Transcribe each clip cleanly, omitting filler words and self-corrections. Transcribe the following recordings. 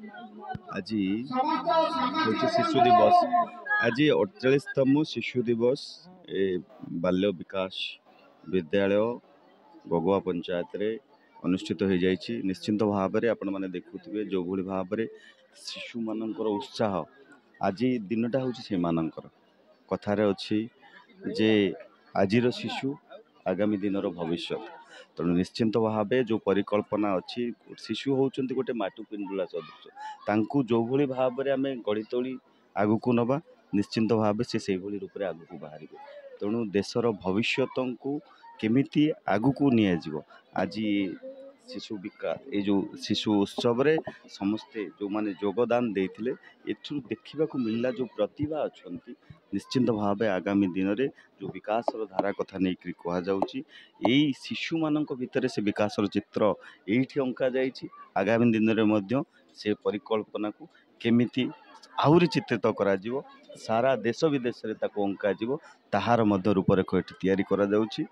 आज हूँ शिशु दिवस। आज 48तम शिशु दिवस बाल्य विकास विद्यालय गगुआ पंचायत रे अनुष्ठित हो जाइए। निश्चिंत भाव में आपण मैंने देखुवे जो भली भाव में शिशु मानकर उत्साह आज दिनटा हूँ से मानकर कथार अच्छी जे आजिर शिशु आगामी दिनर भविष्य। तेणु निश्चिंत भाव जो परिकल्पना अच्छी शिशु होउचंती गोटे माटु पिंडुला सदृश तांकु जो भली भाव में आम गढ़ी तोली आगु नवा निश्चिंत भाव से रूप में आगु बाहर। तेणु देशर भविष्य को केमिति आगु को निया आज शिशु विकास ये जो शिशु उत्सव रे समस्ते जो माने योगदान देथिले एथु देखा मिलला जो प्रतिभा अच्छा निश्चिंत भाव आगामी दिन में जो विकास धारा कथा नहीं कह जाऊँगी यही शिशु मान भितर से विकास चित्र ये अंका जाइए। आगामी दिन में से परिकल्पना को केमिति आहरी चित्रित करा सारा देश विदेश में अंका ताहार रूपरेख ये करा जाउछि।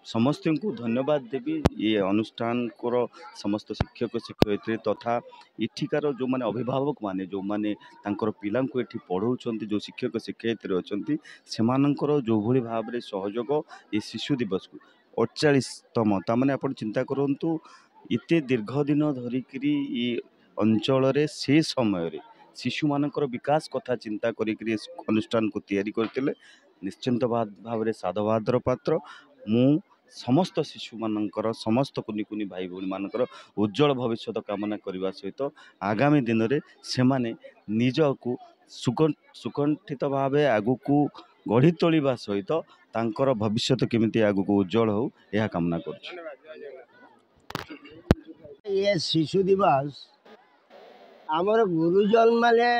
समस्त को धन्यवाद देवी ये अनुष्ठान को समस्त शिक्षक शिक्षयित्री तथा इठिकार जो माने अभिभावक माने जो माने तांकर पिला को एठी पढ़ाउछंती जो शिक्षक शिक्षयित्री अछंती सेमानंकर जो भली भाव रे सहयोग ये शिशु दिवस को 48तम तामाने आपण चिंता करंतु इते दीर्घ दिन धरिकरी ये अंचल रे से समय रे शिशु मानकर विकास कथा चिंता करिकरी अनुष्ठान को तैयारी करथिले। निश्चिंत भाव रे साधुवादर पात्र मु समस्त शिशु मानकर समस्त कुनि कुनि भाई भौणी मानकर उज्जवल भविष्य कामना करने सहित आगामी दिन में से निज को सुकंठित भाव आगु को गढ़ी तोलिबा सहित तांकर भविष्य केमिति आगु को उज्जवल हो यह कामना कर। ये शिशु दिवस आमर गुरुजन माने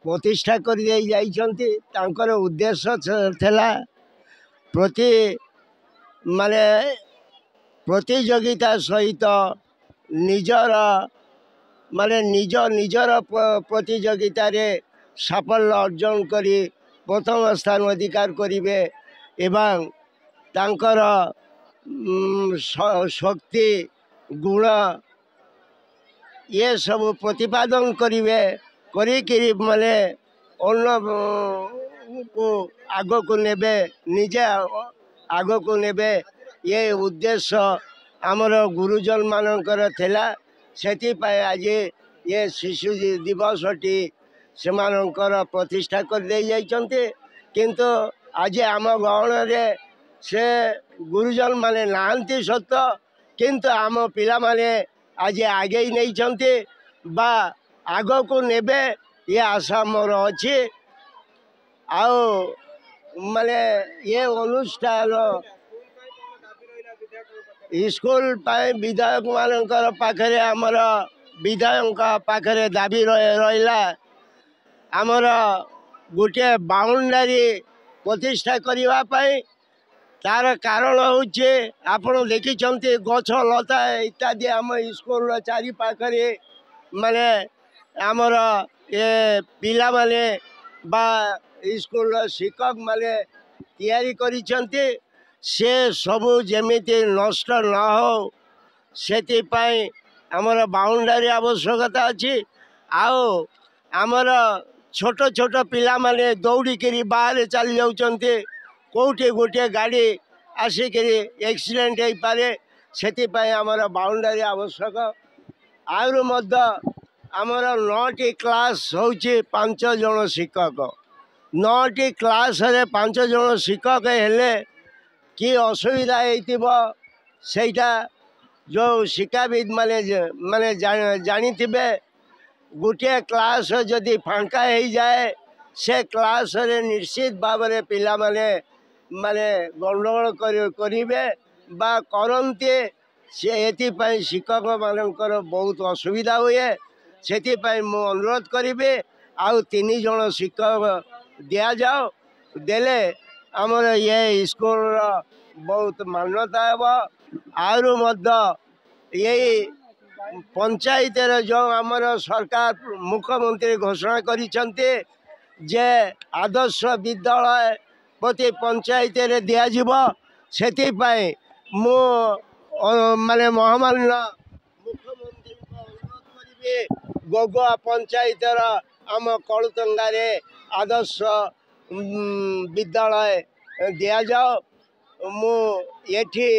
प्रतिष्ठा कर तांकर उद्देश्य थेला प्रति माने प्रतियोगिता सहित निजर माने निजर प्रतियोगिता रे साफल्य अर्जन करी प्रथम स्थान अधिकार करिवे एवं तांकर शक्ति गुण ये सब प्रतिपादन करिवे करी माने अन्य को आग को नेबे निजे आग को नेबे ये उद्देश्य आमर गुरुजन मानकर थिला। सेतिपाई आज ये शिशु दिवसटी से प्रतिष्ठा कर दे जाइछन्ते किंतु आज आम गहन रे से गुरुजन माने नांती सत्य किंतु आम पिला माने आज आगे नहीं चंते बा आग को नेबे ये आशा मोर अच्छी। आओ माने ये अनुष्ठान स्कूल विधायक मानकर पाखरे आमर विधायक पाखरे दाबी रहिला आमर गोटे बाउंडारी प्रतिष्ठा करने पाई। तार कारण होचे आपण देखिछन्ते गछ लता इत्यादि आम स्कूल चारि पाखरे माने आमर ये पिला माने बा स्कूल शिक्षक माने तैयारी करिछन्ते से सबू जेमिति नष्ट न हो सेति पाई आमर बाउंडारी आवश्यकता अच्छी। आओ आमर छोट छोट पिला माने दौड़ी करी बाहर चली जाउछन्ते कोटे गोटे गाड़ी आसिक एक्सीडेंट हो पारे से आमर बाउंडारी आवश्यक। आउर मध्य आमर 9टी क्लास होची 5 जन शिक्षक 9टी क्लास रे 5 जन शिक्षक हेले कि असुविधा होता जो शिक्षाविद माने माने जानी गोटे क्लास जदि फांका हो जाए से क्लास रे निश्चित भाव में पिला माने माने गंडगोल करेंगे बा करते से एपाई शिक्षक मानकर बहुत असुविधा हुए से मु अनुरोध करी आउ 3 जन शिक्षक दिया जाओ देले आमर ये स्कूल बहुत मान्यता है। यही पंचायत जो आमर सरकार मुख्यमंत्री घोषणा करिछन्ते जे आदर्श विद्यालय प्रति पंचायत रे दिया जीवो सेतिपाई मु माने महामान्य मुख्यमंत्री को अनुरोध करिबे गगुआ पंचायतर आम कलुतंगारे आदर्श विद्यालय दिया जाओ। मु एठी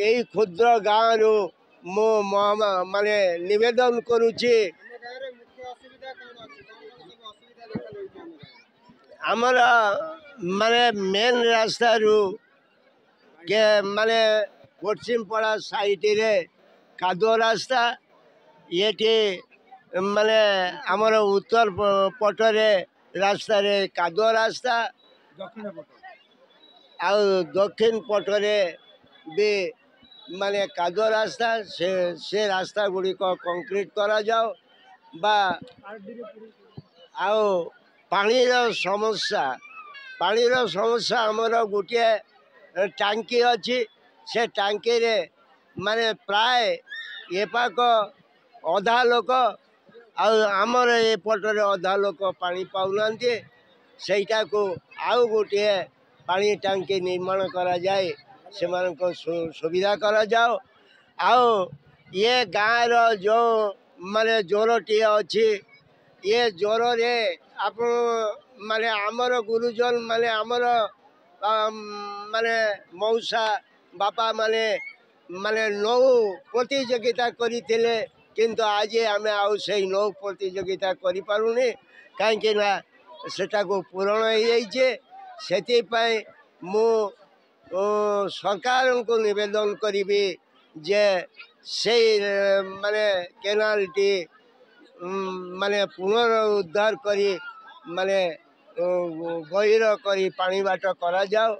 यही क्षुद्र गाँव रु मु माने निवेदन करुची। आमर माने मेन रास्ता रु के माने पश्चिम पड़ा साइड रे कादुआ रास्ता ये माने आमर उत्तर पटरे रास्ता रे कादुआ रास्ता आउ दक्षिण पटरे भी माने कादुआ रास्ता से रास्ता गुड़िक कंक्रीट करा जाओ बा आउ पानीर समस्या आमर गोटे टांकी अच्छी से टांकी रे माने प्राय एपाक अधा लोक आमर एपटर अधा लोक पानी पाऊना सेटा को आउ गोटे पानी टांकी निर्माण करा जाए से सुविधा करा जाओ। आओ ये गाँव रो जो माने ज्वरटी अच्छी ये ज्वर रे आप माने आमर गुरुजन माने आमर माने मौसा बापा माने माने नौ प्रतियोगिता करथिले किंतु आज आमे आउ से नौ प्रतियोगिता करि पारुनी कहीं ना सेटा को पूरण हो जाइए। सेति पई मु सरकार को निवेदन करी जे से माने केनाल टी माने पुनरुद्धार करी माने गहिर करी पानी बाट करा जाओ।